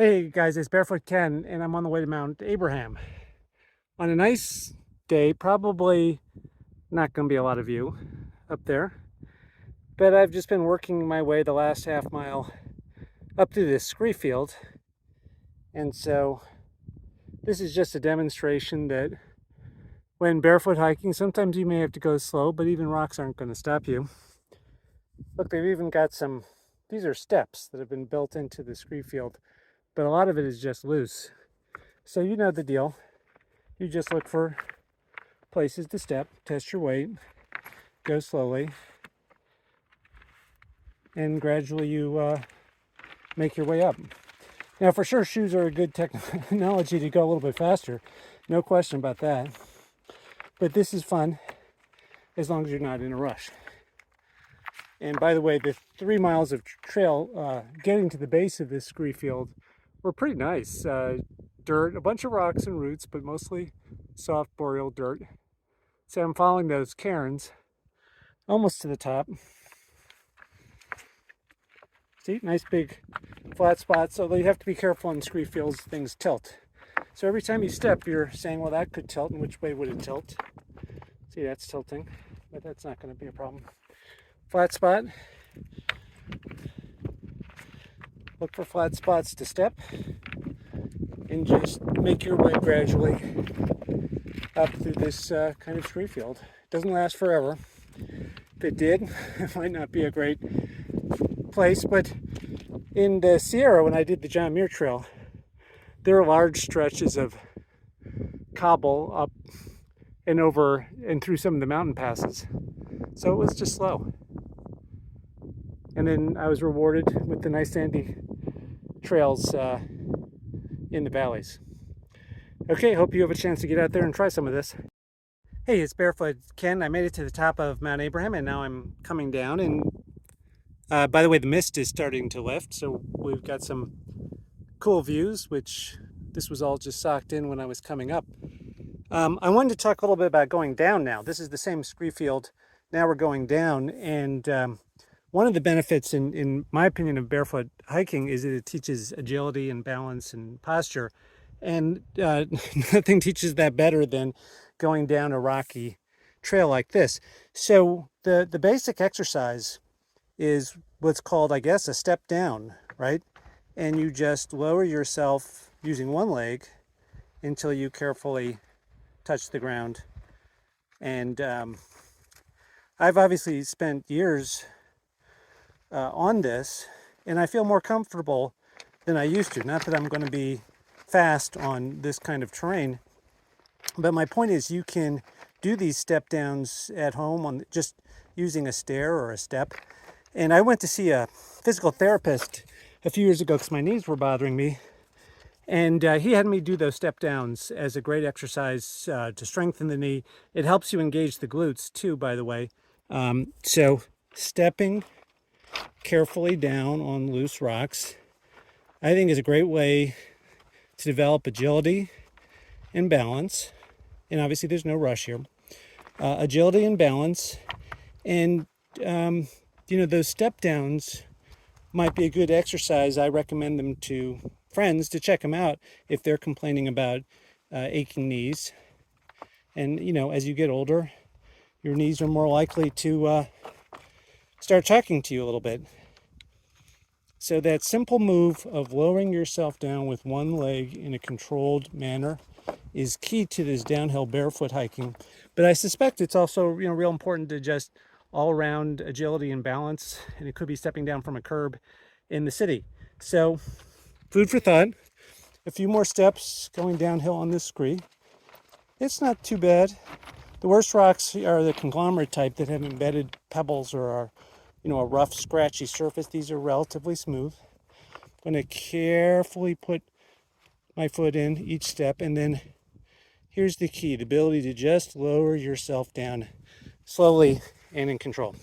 Hey guys, it's Barefoot Ken, and I'm on the way to Mount Abraham. On a nice day, probably not going to be a lot of you up there, but I've just been working my way the last half mile up through this scree field. And so this is just a demonstration that when barefoot hiking, sometimes you may have to go slow, but even rocks aren't going to stop you. Look, they've even got these are steps that have been built into the scree field, but a lot of it is just loose. So you know the deal. You just look for places to step, test your weight, go slowly, and gradually you make your way up. Now, for sure, shoes are a good technology to go a little bit faster. No question about that. But this is fun as long as you're not in a rush. And by the way, the 3 miles of trail getting to the base of this scree field were pretty nice. Dirt, a bunch of rocks and roots, but mostly soft boreal dirt. So I'm following those cairns almost to the top. See, nice big flat spots, although you have to be careful in scree fields, things tilt. So every time you step, you're saying, well, that could tilt, and which way would it tilt? See, that's tilting, but that's not going to be a problem. Flat spot. Look for flat spots to step, and just make your way gradually up through this kind of scree field. It doesn't last forever. If it did, it might not be a great place, but in the Sierra, when I did the John Muir Trail, there are large stretches of cobble up and over and through some of the mountain passes. So it was just slow. And then I was rewarded with the nice sandy trails in the valleys. Okay, hope you have a chance to get out there and try some of this. Hey, it's Barefoot Ken. I made it to the top of Mount Abraham, and now I'm coming down. And by the way, the mist is starting to lift, so we've got some cool views, which this was all just socked in when I was coming up. I wanted to talk a little bit about going down now. This is the same scree field. Now we're going down, and one of the benefits, in my opinion, of barefoot hiking is that it teaches agility and balance and posture. And nothing teaches that better than going down a rocky trail like this. So the basic exercise is what's called, I guess, a step down, right? And you just lower yourself using one leg until you carefully touch the ground. And I've obviously spent years on this, and I feel more comfortable than I used to. Not that I'm going to be fast on this kind of terrain, but my point is you can do these step downs at home on just using a stair or a step. And I went to see a physical therapist a few years ago because my knees were bothering me, and he had me do those step downs as a great exercise to strengthen the knee. It helps you engage the glutes too, by the way. So stepping carefully down on loose rocks, I think, is a great way to develop agility and balance. And obviously there's no rush here. Agility and balance. And, those step downs might be a good exercise. I recommend them to friends to check them out if they're complaining about aching knees. And, as you get older, your knees are more likely to start talking to you a little bit. So that simple move of lowering yourself down with one leg in a controlled manner is key to this downhill barefoot hiking. But I suspect it's also, real important to just all-around agility and balance, and it could be stepping down from a curb in the city. So food for thought. A few more steps going downhill on this scree. It's not too bad. The worst rocks are the conglomerate type that have embedded pebbles or are, a rough, scratchy surface. These are relatively smooth. I'm going to carefully put my foot in each step, and then here's the key, the ability to just lower yourself down slowly and in control.